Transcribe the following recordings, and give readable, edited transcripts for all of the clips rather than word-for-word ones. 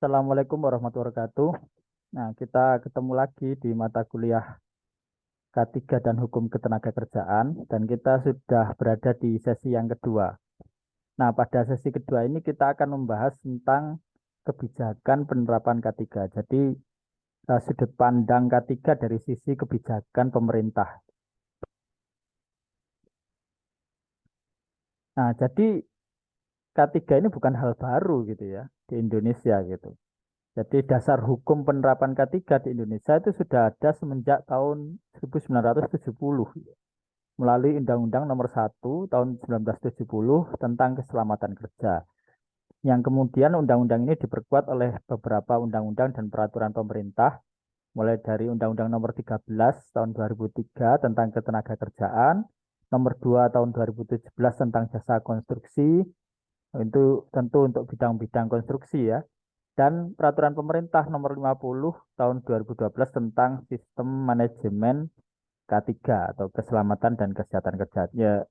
Assalamualaikum warahmatullahi wabarakatuh. Nah, kita ketemu lagi di mata kuliah K3 dan Hukum Ketenagakerjaan, dan kita sudah berada di sesi yang kedua. Nah, pada sesi kedua ini kita akan membahas tentang kebijakan penerapan K3. Jadi, sudut pandang K3 dari sisi kebijakan pemerintah. Nah, jadi K3 ini bukan hal baru gitu ya di Indonesia gitu. Jadi dasar hukum penerapan K3 di Indonesia itu sudah ada semenjak tahun 1970 melalui Undang-Undang Nomor 1 tahun 1970 tentang keselamatan kerja. Yang kemudian undang-undang ini diperkuat oleh beberapa undang-undang dan peraturan pemerintah, mulai dari Undang-Undang Nomor 13 tahun 2003 tentang ketenagakerjaan, Nomor 2 tahun 2017 tentang jasa konstruksi, itu tentu untuk bidang-bidang konstruksi ya, dan peraturan pemerintah nomor 50 tahun 2012 tentang sistem manajemen K3 atau keselamatan dan kesehatan kerja. Ya,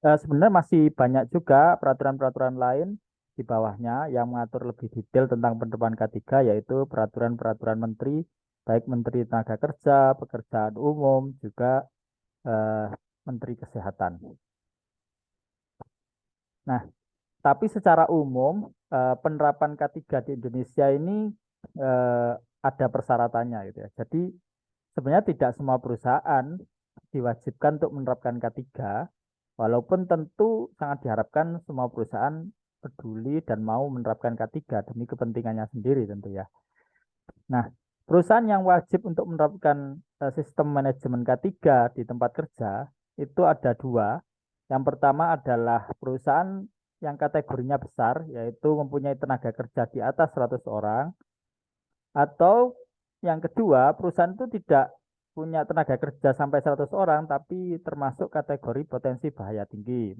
sebenarnya masih banyak juga peraturan-peraturan lain di bawahnya yang mengatur lebih detail tentang penerapan K3, yaitu peraturan-peraturan menteri, baik Menteri Tenaga Kerja, Pekerjaan Umum, juga eh, Menteri Kesehatan. Nah, tapi secara umum penerapan K3 di Indonesia ini eh, ada persyaratannya gitu ya. Jadi sebenarnya tidak semua perusahaan diwajibkan untuk menerapkan K3, walaupun tentu sangat diharapkan semua perusahaan peduli dan mau menerapkan K3 demi kepentingannya sendiri tentu ya. Nah, perusahaan yang wajib untuk menerapkan sistem manajemen K3 di tempat kerja itu ada dua. Yang pertama adalah perusahaan yang kategorinya besar, yaitu mempunyai tenaga kerja di atas 100 orang, atau yang kedua, perusahaan itu tidak punya tenaga kerja sampai 100 orang, tapi termasuk kategori potensi bahaya tinggi.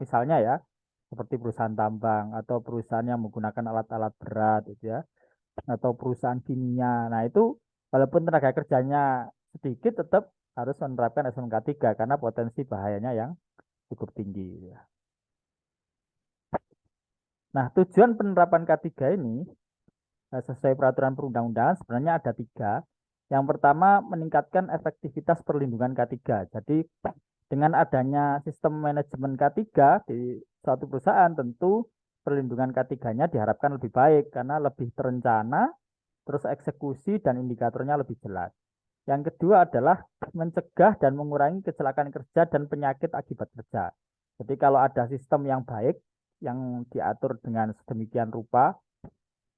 Misalnya ya, seperti perusahaan tambang atau perusahaan yang menggunakan alat-alat berat, gitu ya, atau perusahaan kimia. Nah, itu walaupun tenaga kerjanya sedikit, tetap harus menerapkan SMK 3 karena potensi bahayanya yang cukup tinggi, gitu ya. Nah, tujuan penerapan K3 ini sesuai peraturan perundang-undangan sebenarnya ada tiga. Yang pertama, meningkatkan efektivitas perlindungan K3. Jadi, dengan adanya sistem manajemen K3 di suatu perusahaan, tentu perlindungan K3-nya diharapkan lebih baik karena lebih terencana, terus eksekusi dan indikatornya lebih jelas. Yang kedua adalah mencegah dan mengurangi kecelakaan kerja dan penyakit akibat kerja. Jadi kalau ada sistem yang baik, yang diatur dengan sedemikian rupa,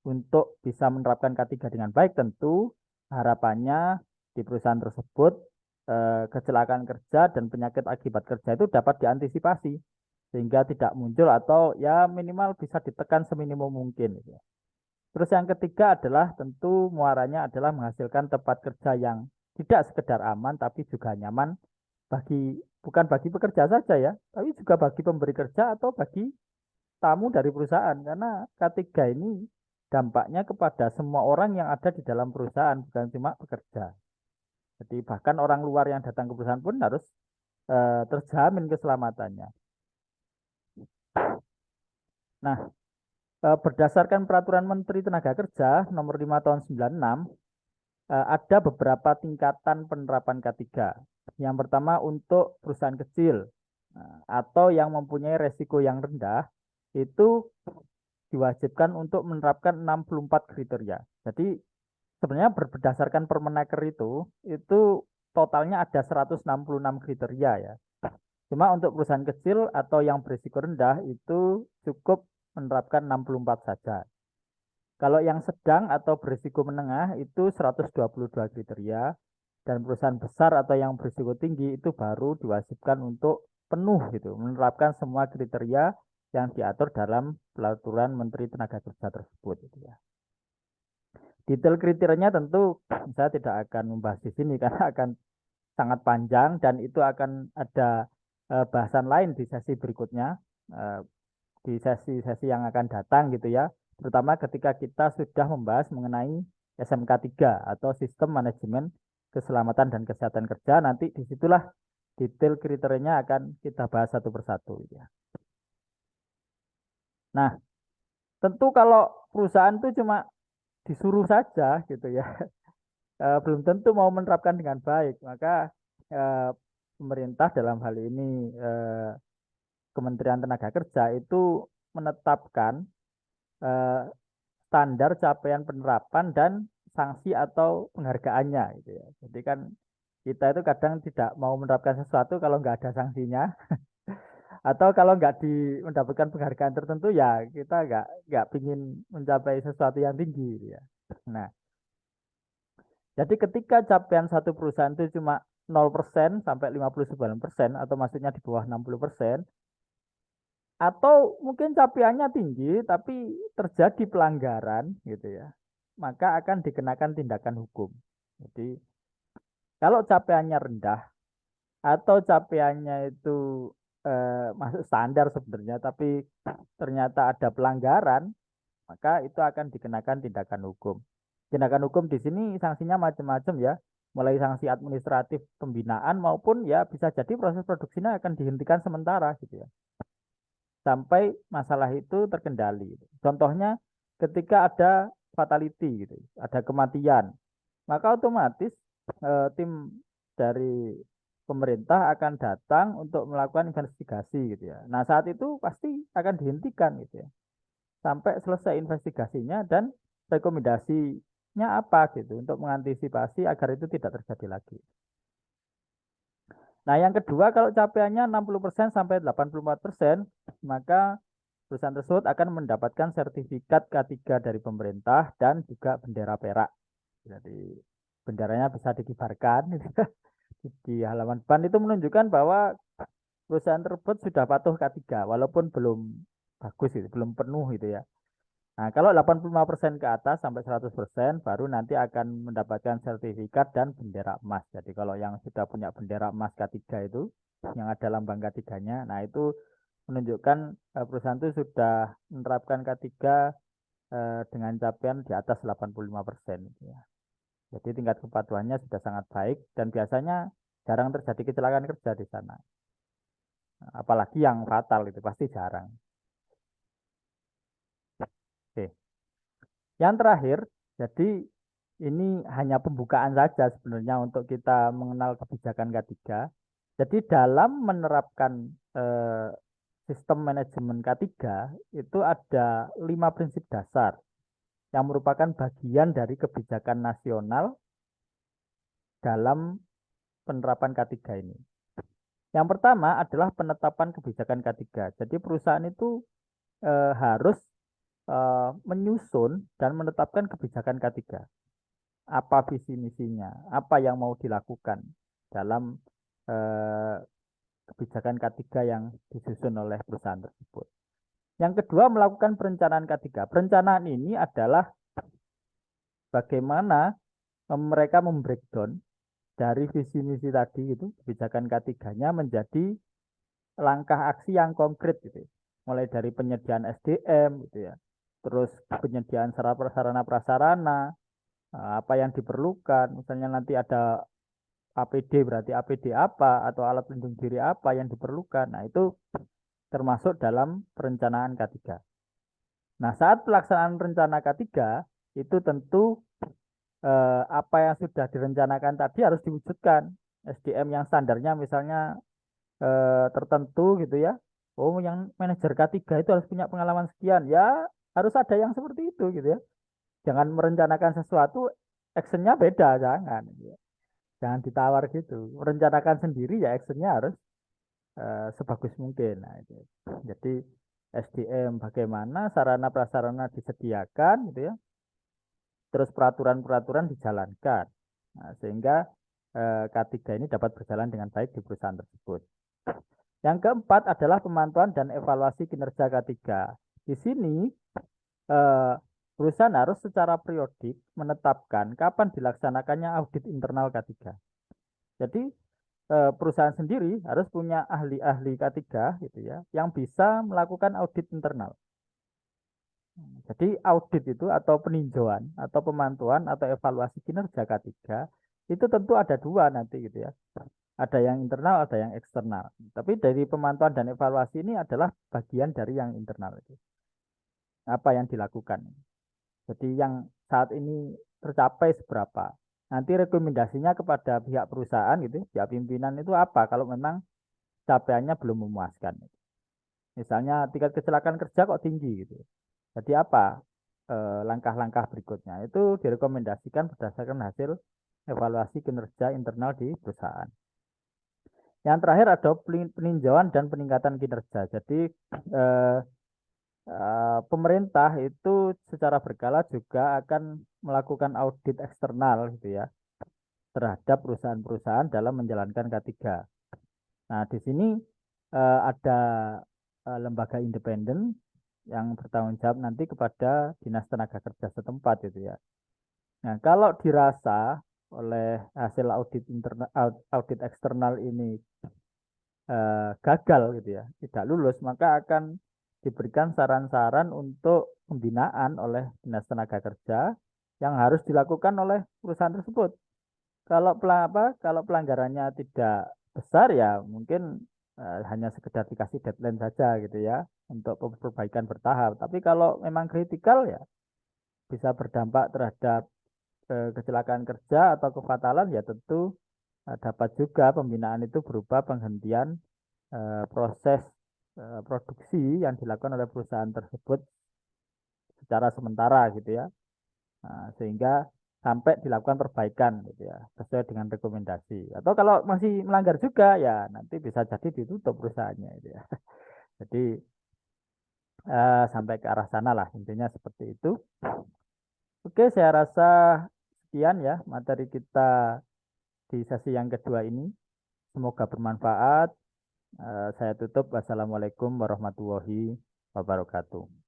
untuk bisa menerapkan K3 dengan baik, tentu harapannya di perusahaan tersebut kecelakaan kerja dan penyakit akibat kerja itu dapat diantisipasi sehingga tidak muncul atau ya minimal bisa ditekan seminimum mungkin, gitu. Terus yang ketiga adalah tentu muaranya adalah menghasilkan tempat kerja yang tidak sekedar aman tapi juga nyaman bagi bukan bagi pekerja saja ya, tapi juga bagi pemberi kerja atau bagi tamu dari perusahaan, karena K3 ini dampaknya kepada semua orang yang ada di dalam perusahaan, bukan cuma pekerja. Jadi bahkan orang luar yang datang ke perusahaan pun harus terjamin keselamatannya. Nah, berdasarkan Peraturan Menteri Tenaga Kerja Nomor 5 Tahun 96, ada beberapa tingkatan penerapan K3. Yang pertama untuk perusahaan kecil atau yang mempunyai resiko yang rendah, itu diwajibkan untuk menerapkan 64 kriteria. Jadi sebenarnya berdasarkan Permenaker itu totalnya ada 166 kriteria ya. Cuma untuk perusahaan kecil atau yang berisiko rendah itu cukup menerapkan 64 saja. Kalau yang sedang atau berisiko menengah itu 122 kriteria, dan perusahaan besar atau yang berisiko tinggi itu baru diwajibkan untuk penuh gitu, menerapkan semua kriteria yang diatur dalam Peraturan Menteri Tenaga Kerja tersebut, gitu ya. Detail kriterianya tentu saya tidak akan membahas di sini karena akan sangat panjang dan itu akan ada bahasan lain di sesi berikutnya, eh, di sesi-sesi yang akan datang gitu ya. Terutama ketika kita sudah membahas mengenai SMK 3 atau Sistem Manajemen Keselamatan dan Kesehatan Kerja, nanti disitulah detail kriterianya akan kita bahas satu persatu, gitu ya. Nah, Tentu kalau perusahaan itu cuma disuruh saja gitu ya, belum tentu mau menerapkan dengan baik. Maka eh, pemerintah dalam hal ini Kementerian Tenaga Kerja itu menetapkan eh, standar capaian penerapan dan sanksi atau penghargaannya gitu ya. Jadi kan kita itu kadang tidak mau menerapkan sesuatu kalau nggak ada sanksinya, atau kalau nggak mendapatkan penghargaan tertentu ya kita nggak pingin mencapai sesuatu yang tinggi gitu ya. Nah, jadi ketika capaian satu perusahaan itu cuma 0% sampai 59% atau maksudnya di bawah 60%, atau mungkin capaiannya tinggi tapi terjadi pelanggaran gitu ya, maka akan dikenakan tindakan hukum. Jadi kalau capaiannya rendah atau capaiannya itu masuk standar sebenarnya tapi ternyata ada pelanggaran, maka itu akan dikenakan tindakan hukum. Tindakan hukum di sini sanksinya macam-macam ya, mulai sanksi administratif pembinaan maupun ya bisa jadi proses produksinya akan dihentikan sementara gitu ya, sampai masalah itu terkendali. Contohnya ketika ada fatality gitu, ada kematian, maka otomatis tim dari pemerintah akan datang untuk melakukan investigasi gitu ya. Nah, saat itu pasti akan dihentikan gitu ya, sampai selesai investigasinya dan rekomendasinya apa gitu untuk mengantisipasi agar itu tidak terjadi lagi. Nah, yang kedua kalau capaiannya 60% sampai 84%, maka perusahaan tersebut akan mendapatkan sertifikat K3 dari pemerintah dan juga bendera perak. Jadi benderanya bisa dikibarkan di halaman depan, itu menunjukkan bahwa perusahaan tersebut sudah patuh K3 walaupun belum bagus itu, belum penuh itu ya. Nah, kalau 85% ke atas sampai 100% baru nanti akan mendapatkan sertifikat dan bendera emas. Jadi kalau yang sudah punya bendera emas K3 itu, yang ada lambang K3-nya, nah itu menunjukkan perusahaan itu sudah menerapkan K3 dengan capaian di atas 85% gitu ya. Jadi tingkat kepatuhannya sudah sangat baik dan biasanya jarang terjadi kecelakaan kerja di sana. Apalagi yang fatal itu pasti jarang. Oke. Yang terakhir, jadi ini hanya pembukaan saja sebenarnya untuk kita mengenal kebijakan K3. Jadi dalam menerapkan eh, sistem manajemen K3 itu ada 5 prinsip dasar yang merupakan bagian dari kebijakan nasional dalam penerapan K3 ini. Yang pertama adalah penetapan kebijakan K3. Jadi perusahaan itu harus menyusun dan menetapkan kebijakan K3. Apa visi misinya, apa yang mau dilakukan dalam eh, kebijakan K3 yang disusun oleh perusahaan tersebut. Yang kedua, melakukan perencanaan K3. Perencanaan ini adalah bagaimana mereka membreakdown dari visi misi tadi itu kebijakan K3-nya menjadi langkah aksi yang konkret gitu. Mulai dari penyediaan SDM gitu ya. Terus penyediaan sarana prasarana, apa yang diperlukan, misalnya nanti ada APD berarti APD apa atau alat pelindung diri apa yang diperlukan. Nah, itu termasuk dalam perencanaan K3. Nah, saat pelaksanaan rencana K3 itu tentu apa yang sudah direncanakan tadi harus diwujudkan. SDM yang standarnya misalnya tertentu gitu ya. Oh, yang manajer K3 itu harus punya pengalaman sekian. Ya, harus ada yang seperti itu gitu ya. Jangan merencanakan sesuatu, actionnya beda, jangan. Gitu ya. Jangan ditawar gitu. Merencanakan sendiri ya actionnya harus sebagus mungkin. Nah, itu. Jadi SDM bagaimana sarana prasarana disediakan gitu ya. Terus peraturan-peraturan dijalankan. Nah, sehingga K3 ini dapat berjalan dengan baik di perusahaan tersebut. Yang keempat adalah pemantauan dan evaluasi kinerja K3. Di sini eh, perusahaan harus secara periodik menetapkan kapan dilaksanakannya audit internal K3. Jadi perusahaan sendiri harus punya ahli-ahli K3 gitu ya, yang bisa melakukan audit internal. Jadi audit itu atau peninjauan atau pemantauan atau evaluasi kinerja K3 itu tentu ada dua nanti gitu ya. Ada yang internal, ada yang eksternal. Tapi dari pemantauan dan evaluasi ini adalah bagian dari yang internal itu. apa yang dilakukan. Jadi yang saat ini tercapai seberapa. Nanti rekomendasinya kepada pihak perusahaan gitu, pihak pimpinan itu apa kalau memang capaiannya belum memuaskan. Misalnya tingkat kecelakaan kerja kok tinggi gitu. Jadi apa langkah-langkah berikutnya? Itu direkomendasikan berdasarkan hasil evaluasi kinerja internal di perusahaan. Yang terakhir ada peninjauan dan peningkatan kinerja. Jadi eh, pemerintah itu secara berkala juga akan melakukan audit eksternal gitu ya terhadap perusahaan-perusahaan dalam menjalankan K3. Nah, di sini ada lembaga independen yang bertanggung jawab nanti kepada Dinas Tenaga Kerja setempat itu ya. Nah, kalau dirasa oleh hasil audit internal audit eksternal ini gagal gitu ya, tidak lulus, maka akan diberikan saran-saran untuk pembinaan oleh Dinas Tenaga Kerja yang harus dilakukan oleh perusahaan tersebut. Kalau pelanggarannya tidak besar ya mungkin hanya sekedar dikasih deadline saja gitu ya untuk perbaikan bertahap. Tapi kalau memang kritikal ya bisa berdampak terhadap kecelakaan kerja atau kefatalan ya tentu dapat juga pembinaan itu berupa penghentian proses produksi yang dilakukan oleh perusahaan tersebut secara sementara gitu ya. Nah, sehingga sampai dilakukan perbaikan gitu ya sesuai dengan rekomendasi. Atau kalau masih melanggar juga ya nanti bisa jadi ditutup perusahaannya gitu ya. Jadi sampai ke arah sana lah intinya seperti itu. Oke, saya rasa sekian ya materi kita di sesi yang kedua ini. Semoga bermanfaat. Saya tutup. Wassalamualaikum warahmatullahi wabarakatuh.